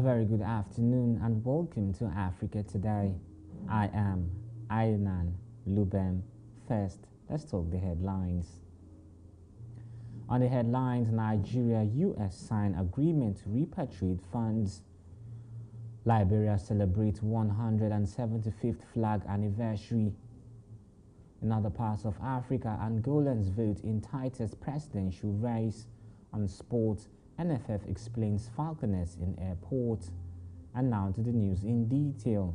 very good afternoon and welcome to Africa Today. I am Ayanan Lubem. First, let's talk the headlines. On the headlines, Nigeria-US sign agreement to repatriate funds. Liberia celebrates 175th flag anniversary. In other parts of Africa, Angolans vote in tightest presidential race. On sports, NFF explains Falconers in airport. And now to the news in detail.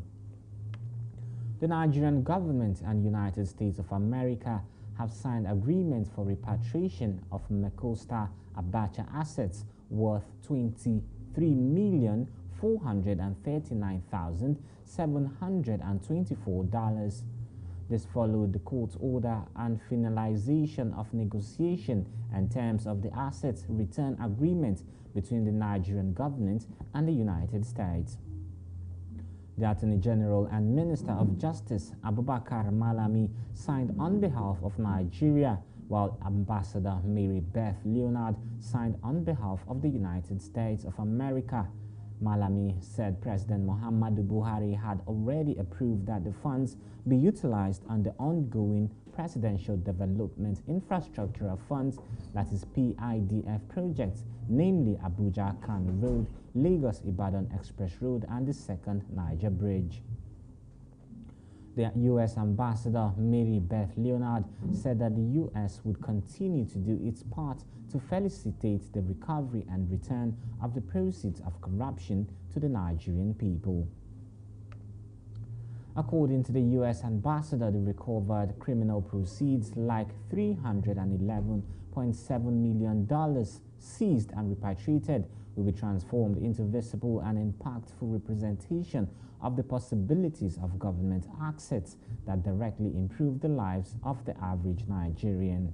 The Nigerian government and United States of America have signed agreements for repatriation of Mecosta Abacha assets worth $23,439,724. This followed the court's order and finalization of negotiation and terms of the assets return agreement between the Nigerian government and the United States. The Attorney General and Minister of Justice Abubakar Malami signed on behalf of Nigeria, while Ambassador Mary Beth Leonard signed on behalf of the United States of America. Malami said President Muhammadu Buhari had already approved that the funds be utilized on the ongoing Presidential Development Infrastructure Funds, that is PIDF projects, namely Abuja-Kano Road, Lagos-Ibadan Express Road, and the Second Niger Bridge. The U.S. Ambassador Mary Beth Leonard said that the U.S. would continue to do its part to felicitate the recovery and return of the proceeds of corruption to the Nigerian people. According to the U.S. Ambassador, the recovered criminal proceeds like $311.7 million seized and repatriated will be transformed into visible and impactful representation of the possibilities of government assets that directly improve the lives of the average Nigerian.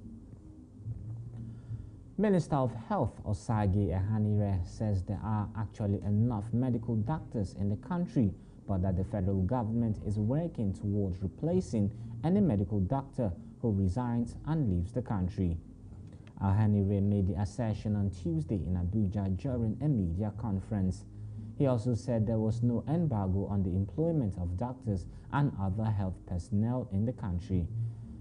Minister of Health Osage Ehanire says there are actually enough medical doctors in the country, but that the federal government is working towards replacing any medical doctor who resigns and leaves the country. Ehanire made the assertion on Tuesday in Abuja during a media conference. He also said there was no embargo on the employment of doctors and other health personnel in the country.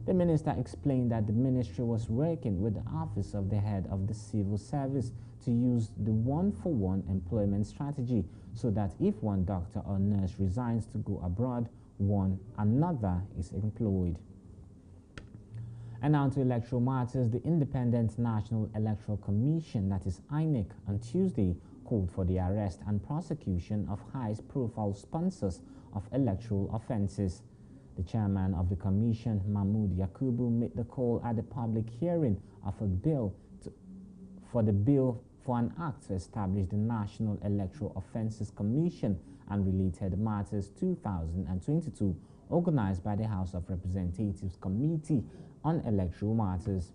The minister explained that the ministry was working with the Office of the Head of the Civil Service to use the one-for-one employment strategy so that if one doctor or nurse resigns to go abroad, another is employed. And now to electoral matters. The Independent National Electoral Commission, that is INEC, on Tuesday called for the arrest and prosecution of highest-profile sponsors of electoral offences. The chairman of the commission, Mahmood Yakubu, made the call at the public hearing of a bill for an act to establish the National Electoral Offences Commission and Related Matters 2022, organized by the House of Representatives Committee on Electoral Matters.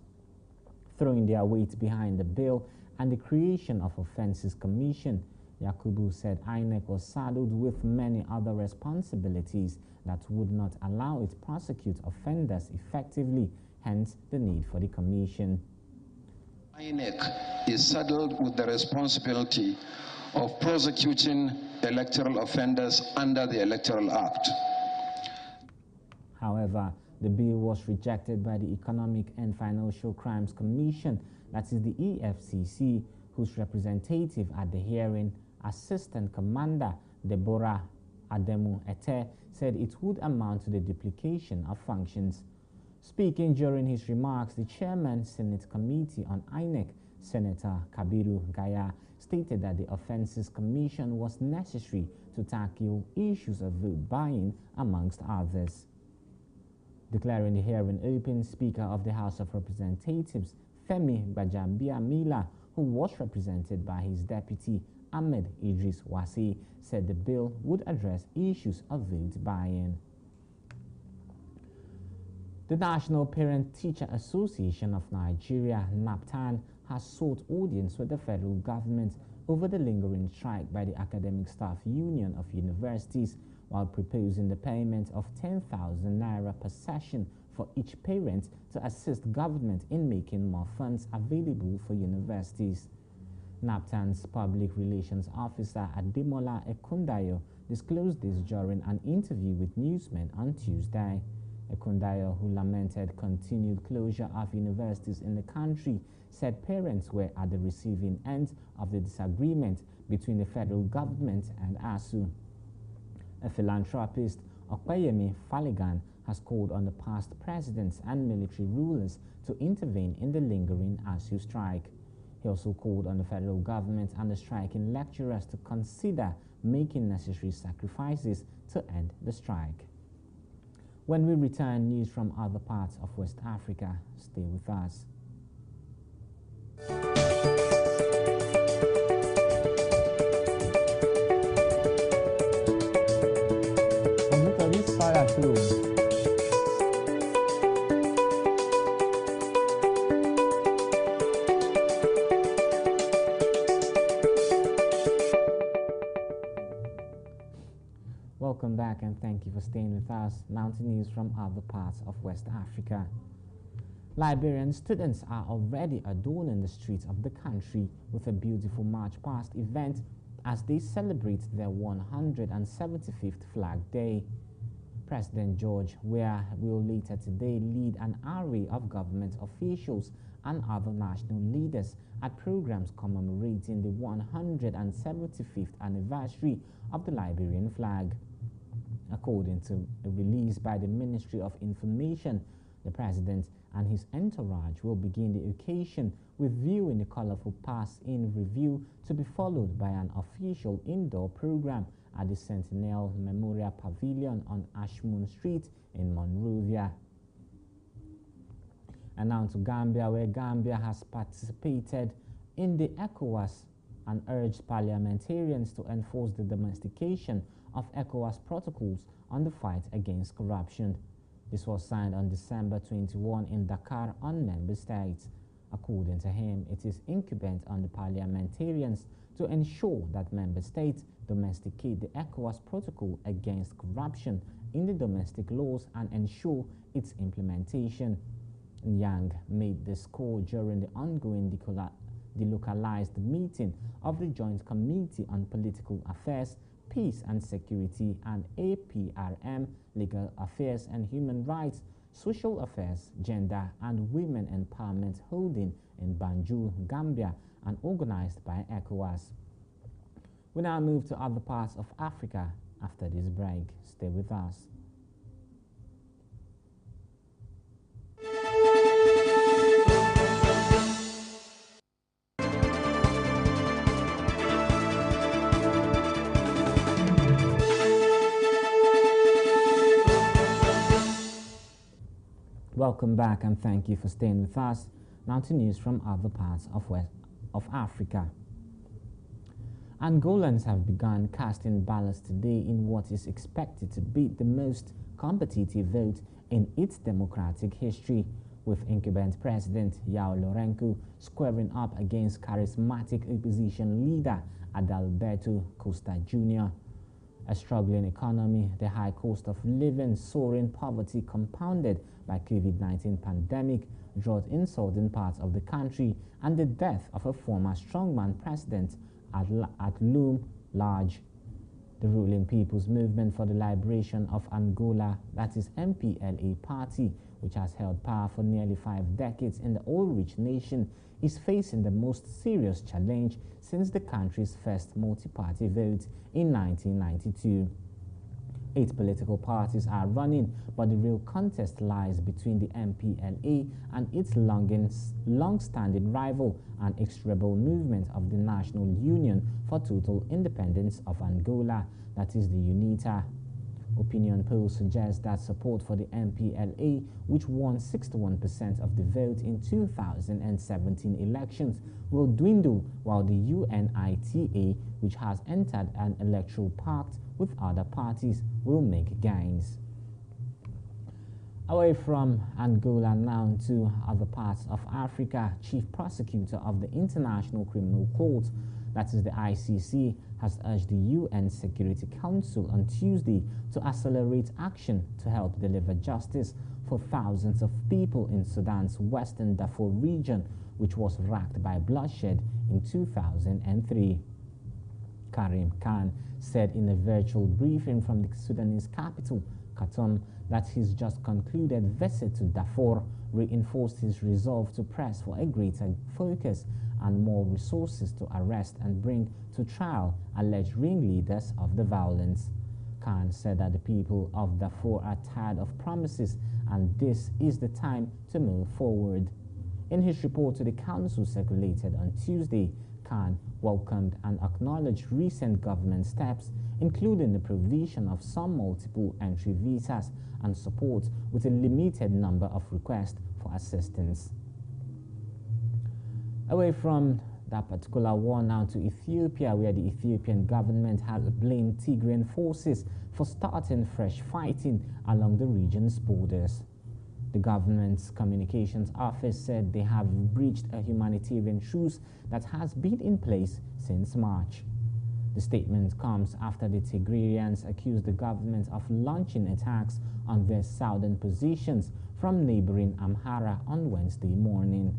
Throwing their weight behind the bill and the creation of Offences Commission, Yakubu said INEC was saddled with many other responsibilities that would not allow it to prosecute offenders effectively, hence the need for the commission. INEC is saddled with the responsibility of prosecuting electoral offenders under the Electoral Act. However, the bill was rejected by the Economic and Financial Crimes Commission, that is the EFCC, whose representative at the hearing, Assistant Commander Deborah Ademu Ete, said it would amount to the duplication of functions. Speaking during his remarks, the chairman Senate Committee on INEC, Senator Kabiru Gaya, stated that the Offences Commission was necessary to tackle issues of vote buying, amongst others. Declaring the hearing open, Speaker of the House of Representatives, Femi Gbajambiamila, who was represented by his deputy, Ahmed Idris Wasi, said the bill would address issues of vote buying. The National Parent-Teacher Association of Nigeria, NAPTAN, has sought audience with the federal government over the lingering strike by the Academic Staff Union of Universities, while proposing the payment of 10,000 naira per session for each parent to assist government in making more funds available for universities. NAPTAN's public relations officer Ademola Ekundayo disclosed this during an interview with newsmen on Tuesday. Ekundayo, who lamented continued closure of universities in the country, said parents were at the receiving end of the disagreement between the federal government and ASUU. A philanthropist, Okpeyemi Faligan, has called on the past presidents and military rulers to intervene in the lingering ASUU strike. He also called on the federal government and the striking lecturers to consider making necessary sacrifices to end the strike. When we return, news from other parts of West Africa. Stay with us. Welcome back and thank you for staying with us. Now to news from other parts of West Africa. Liberian students are already adorning the streets of the country with a beautiful March Past event as they celebrate their 175th Flag Day. President George Weah will later today lead an array of government officials and other national leaders at programs commemorating the 175th anniversary of the Liberian flag. According to a release by the Ministry of Information, the President and his entourage will begin the occasion with viewing the colorful pass-in review to be followed by an official indoor program at the Sentinel Memorial Pavilion on Ashmoon Street in Monrovia. And now to Gambia, where Gambia has participated in the ECOWAS and urged parliamentarians to enforce the domestication of ECOWAS protocols on the fight against corruption. This was signed on December 21 in Dakar on member states. According to him, it is incumbent on the parliamentarians to ensure that member states domesticate the ECOWAS protocol against corruption in the domestic laws and ensure its implementation. Yang made this call during the ongoing delocalized meeting of the Joint Committee on Political Affairs, Peace and Security and APRM, Legal Affairs and Human Rights, Social Affairs, Gender and Women Empowerment holding in Banjul, Gambia, and organized by ECOWAS. We now move to other parts of Africa after this break. Stay with us. Welcome back and thank you for staying with us. Now to news from other parts of Africa. Angolans have begun casting ballots today in what is expected to be the most competitive vote in its democratic history, with incumbent President João Lourenço squaring up against charismatic opposition leader Adalberto Costa Jr. A struggling economy, the high cost of living, soaring poverty compounded by COVID-19 pandemic, drought in southern parts of the country, and the death of a former strongman president at loom large. The ruling People's Movement for the Liberation of Angola, that is MPLA party, which has held power for nearly 5 decades in the oil-rich nation, is facing the most serious challenge since the country's first multi-party vote in 1992. 8 political parties are running, but the real contest lies between the MPLA and its long-standing rival and ex-rebel movement of the National Union for Total Independence of Angola, that is the UNITA. Opinion polls suggest that support for the MPLA, which won 61% of the vote in 2017 elections, will dwindle, while the UNITA, which has entered an electoral pact with other parties, will make gains. Away from Angola now to other parts of Africa, Chief Prosecutor of the International Criminal Court, that is the ICC, has urged the UN Security Council on Tuesday to accelerate action to help deliver justice for thousands of people in Sudan's western Darfur region which was racked by bloodshed in 2003. Karim Khan said in a virtual briefing from the Sudanese capital, Khartoum, that his just concluded visit to Darfur reinforced his resolve to press for a greater focus and more resources to arrest and bring to trial alleged ringleaders of the violence. Khan said that the people of Darfur are tired of promises and this is the time to move forward. In his report to the council circulated on Tuesday, Khan welcomed and acknowledged recent government steps, including the provision of some multiple entry visas and support with a limited number of requests for assistance. Away from that particular war now to Ethiopia, where the Ethiopian government has blamed Tigrayan forces for starting fresh fighting along the region's borders. The government's communications office said they have breached a humanitarian truce that has been in place since March. The statement comes after the Tigrayans accused the government of launching attacks on their southern positions from neighboring Amhara on Wednesday morning.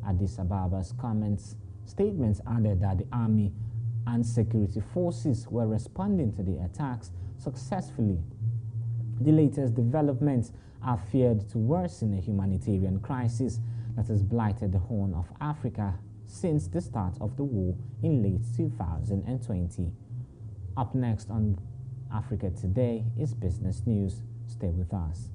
Addis Ababa's statements added that the army and security forces were responding to the attacks successfully. The latest developments are feared to worsen a humanitarian crisis that has blighted the Horn of Africa since the start of the war in late 2020. Up next on Africa Today is Business News. Stay with us.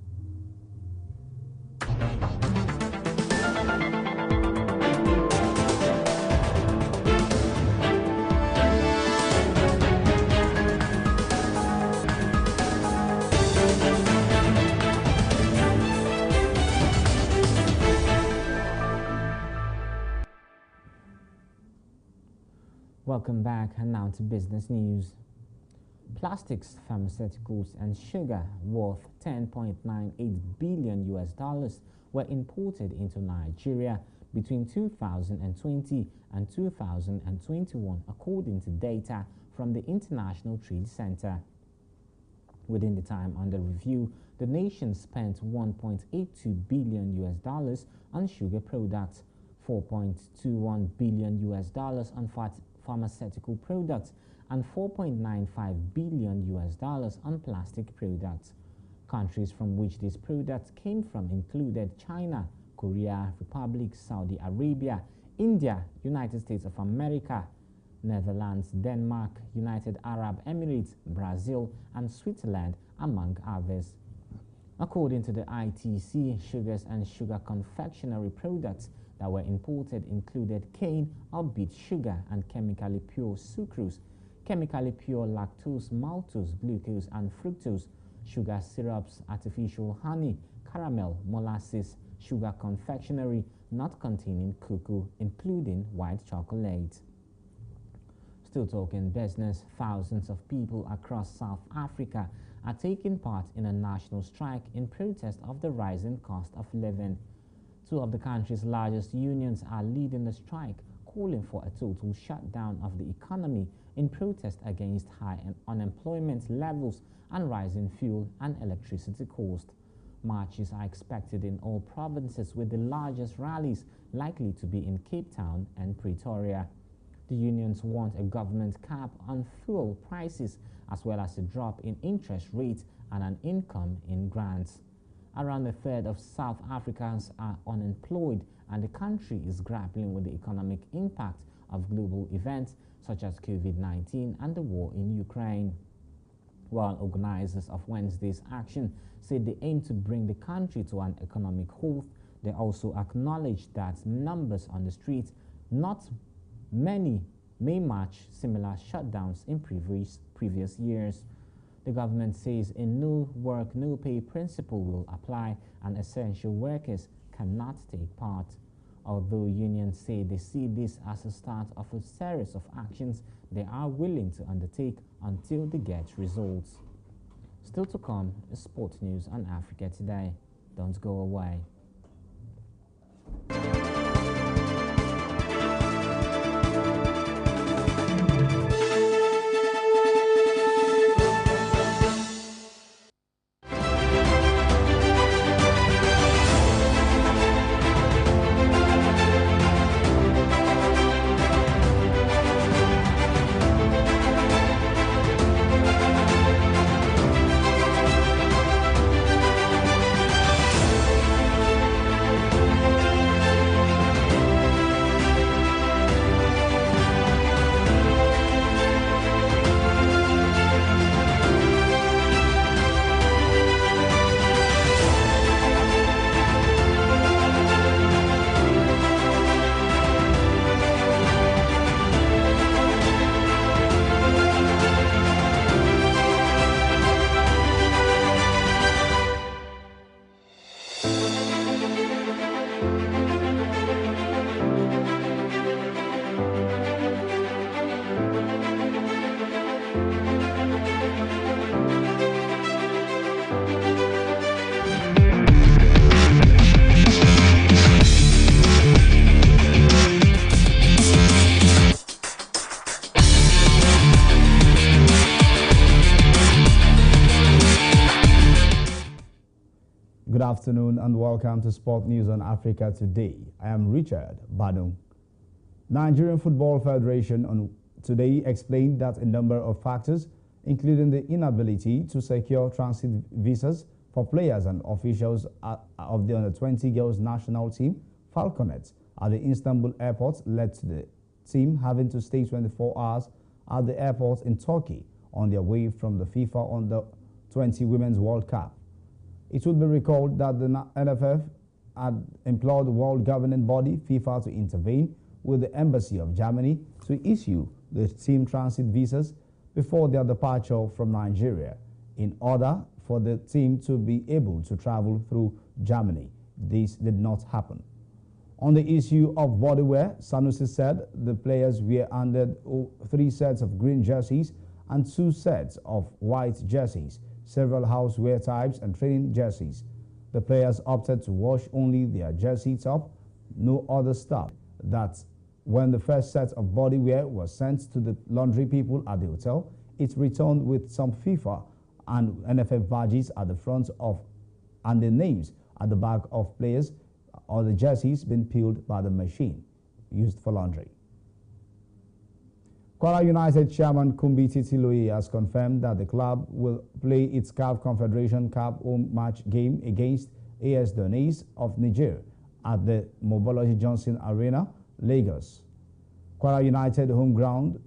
Welcome back, and now to business news. Plastics, pharmaceuticals, and sugar worth $10.98 billion were imported into Nigeria between 2020 and 2021, according to data from the International Trade Center. Within the time under review, the nation spent $1.82 billion on sugar products, $4.21 billion on pharmaceutical products, and $4.95 billion on plastic products. Countries from which these products came from included China, Korea Republic, Saudi Arabia, India, United States of America, Netherlands, Denmark, United Arab Emirates, Brazil, and Switzerland, among others. According to the ITC, sugars and sugar confectionery products that were imported included cane or beet sugar and chemically pure sucrose, chemically pure lactose, maltose, glucose, and fructose, sugar syrups, artificial honey, caramel, molasses, sugar confectionery not containing cocoa, including white chocolate. Still talking business, thousands of people across South Africa are taking part in a national strike in protest of the rising cost of living. Two of the country's largest unions are leading the strike, calling for a total shutdown of the economy in protest against high unemployment levels and rising fuel and electricity costs. Marches are expected in all provinces, with the largest rallies likely to be in Cape Town and Pretoria. The unions want a government cap on fuel prices, as well as a drop in interest rates and an income in grants. Around a third of South Africans are unemployed, and the country is grappling with the economic impact of global events such as COVID-19 and the war in Ukraine. While organizers of Wednesday's action said they aim to bring the country to an economic halt, they also acknowledged that numbers on the streets, not many, may match similar shutdowns in previous years. The government says a no work, no pay principle will apply and essential workers cannot take part. Although unions say they see this as a start of a series of actions they are willing to undertake until they get results. Still to come is Sport News on Africa Today. Don't go away. Good afternoon and welcome to Sport News on Africa Today. I am Richard Badung. Nigerian Football Federation on today explained that a number of factors, including the inability to secure transit visas for players and officials of the under-20 girls national team, Falconets, at the Istanbul airport, led to the team having to stay 24 hours at the airport in Turkey on their way from the FIFA Under-20 Women's World Cup. It should be recalled that the NFF had implored the world governing body, FIFA, to intervene with the Embassy of Germany to issue the team transit visas before their departure from Nigeria in order for the team to be able to travel through Germany. This did not happen. On the issue of body wear, Sanusi said the players were handed 3 sets of green jerseys and 2 sets of white jerseys, several housewear types and training jerseys. The players opted to wash only their jersey top, no other stuff. That when the first set of body wear was sent to the laundry people at the hotel, it returned with some FIFA and NFF badges at the front of and the names at the back of players or the jerseys been peeled by the machine used for laundry. Kwara United chairman Kumbi Titiloye has confirmed that the club will play its CAF Confederation Cup home match game against AS Donis of Niger at the Mobology Johnson Arena, Lagos. Kwara United home ground,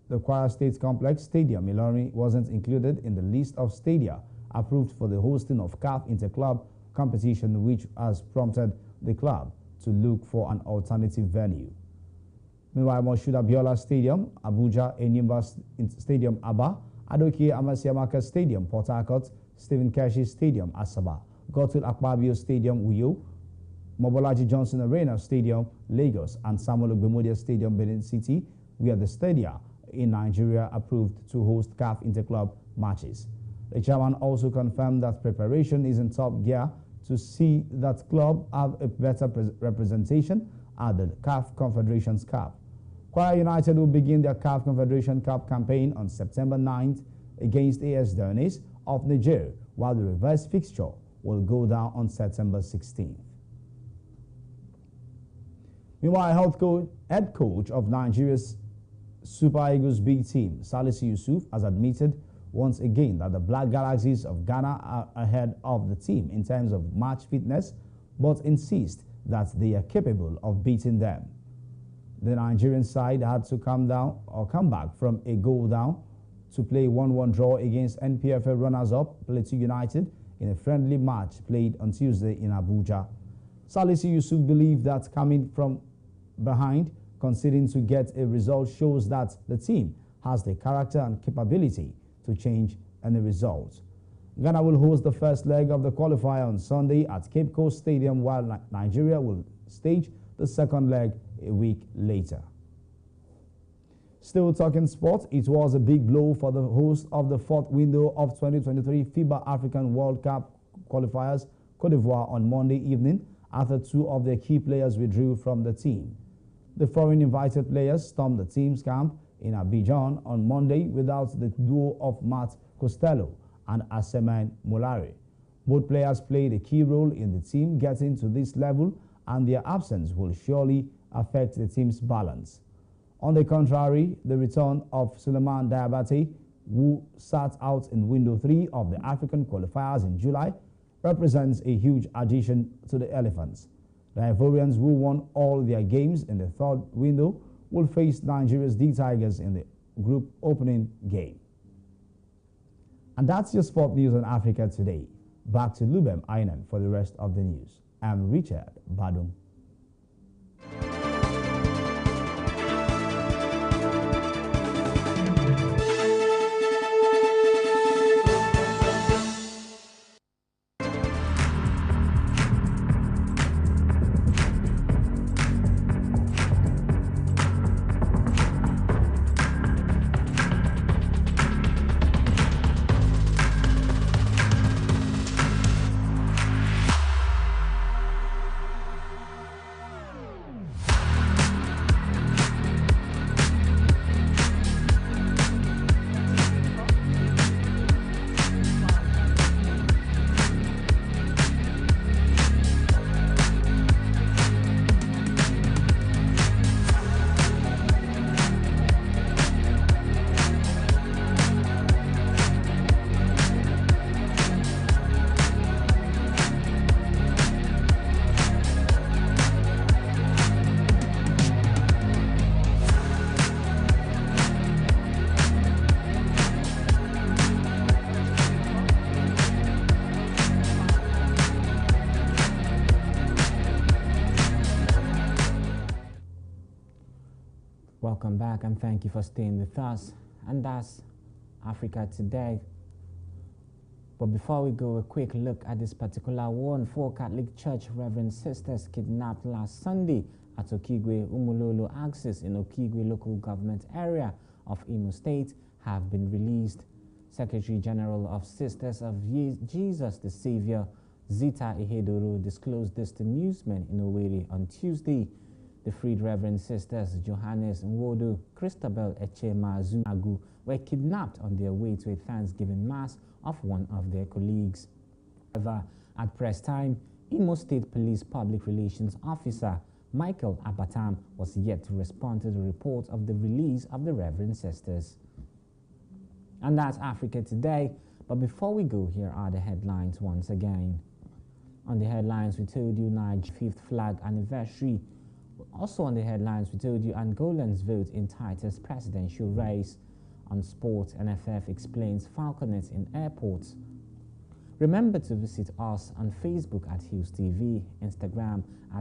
the Kwara State Complex Stadium, Ilorin, wasn't included in the list of stadia approved for the hosting of CAF Interclub competition, which has prompted the club to look for an alternative venue. Meanwhile, Moshood Abiola Stadium, Abuja, Enyimba Stadium, Aba, Adoke Amasiamaka Stadium, Port Harcourt, Stephen Keshi Stadium, Asaba, Gotul Akpabio Stadium, Uyo, Mobolaji Johnson Arena Stadium, Lagos, and Samuel Ogbemodia Stadium, Benin City, were the stadia in Nigeria approved to host CAF Interclub matches. The chairman also confirmed that preparation is in top gear to see that club have a better representation at the CAF Confederations Cup. Kwara United will begin their CAF Confederation Cup campaign on September 9th against AS Donis of Niger, while the reverse fixture will go down on September 16th. Meanwhile, head coach of Nigeria's Super Eagles B team, Salisu Yusuf, has admitted once again that the Black Galaxies of Ghana are ahead of the team in terms of match fitness, but insists that they are capable of beating them. The Nigerian side had to come back from a goal down to play 1-1 draw against NPFL runners-up Plateau United in a friendly match played on Tuesday in Abuja. Salisu Yusuf believed that coming from behind, conceding to get a result shows that the team has the character and capability to change any result. Ghana will host the first leg of the qualifier on Sunday at Cape Coast Stadium, while Nigeria will stage the second leg a week later. Still talking sports, it was a big blow for the host of the fourth window of 2023 FIBA African World Cup qualifiers, Cote d'Ivoire, on Monday evening after 2 of their key players withdrew from the team. The foreign invited players stormed the team's camp in Abidjan on Monday without the duo of Matt Costello and Aseman Molare. Both players played a key role in the team getting to this level, and their absence will surely affect the team's balance. On the contrary, the return of Suleiman Diabate, who sat out in window 3 of the African qualifiers in July, represents a huge addition to the Elephants. The Ivorians, who won all their games in the third window, will face Nigeria's D-Tigers in the group opening game. And that's your sport news on Africa Today. Back to Lubem Ainan for the rest of the news. I'm Richard Badum. Welcome back and thank you for staying with us. And that's Africa Today. But before we go, a quick look at this particular one. 4 Catholic Church Reverend Sisters kidnapped last Sunday at Okigwe Umulolo Axis in Okigwe local government area of Imo State have been released. Secretary General of Sisters of Jesus the Savior, Zita Ihedoro, disclosed this to newsmen in Owerri on Tuesday. The freed Reverend Sisters Johannes Nwodo, Christabel Echemazu Agu were kidnapped on their way to a Thanksgiving Mass of one of their colleagues. However, at press time, Imo State Police Public Relations Officer Michael Abatam was yet to respond to the report of the release of the Reverend Sisters. And that's Africa Today. But before we go, here are the headlines once again. On the headlines, we told you Nigeria's 5th flag anniversary. Also on the headlines, we told you Angolans vote in tightest presidential race. On sports, NFF explains falconets in airports. Remember to visit us on Facebook at Hughes TV, Instagram at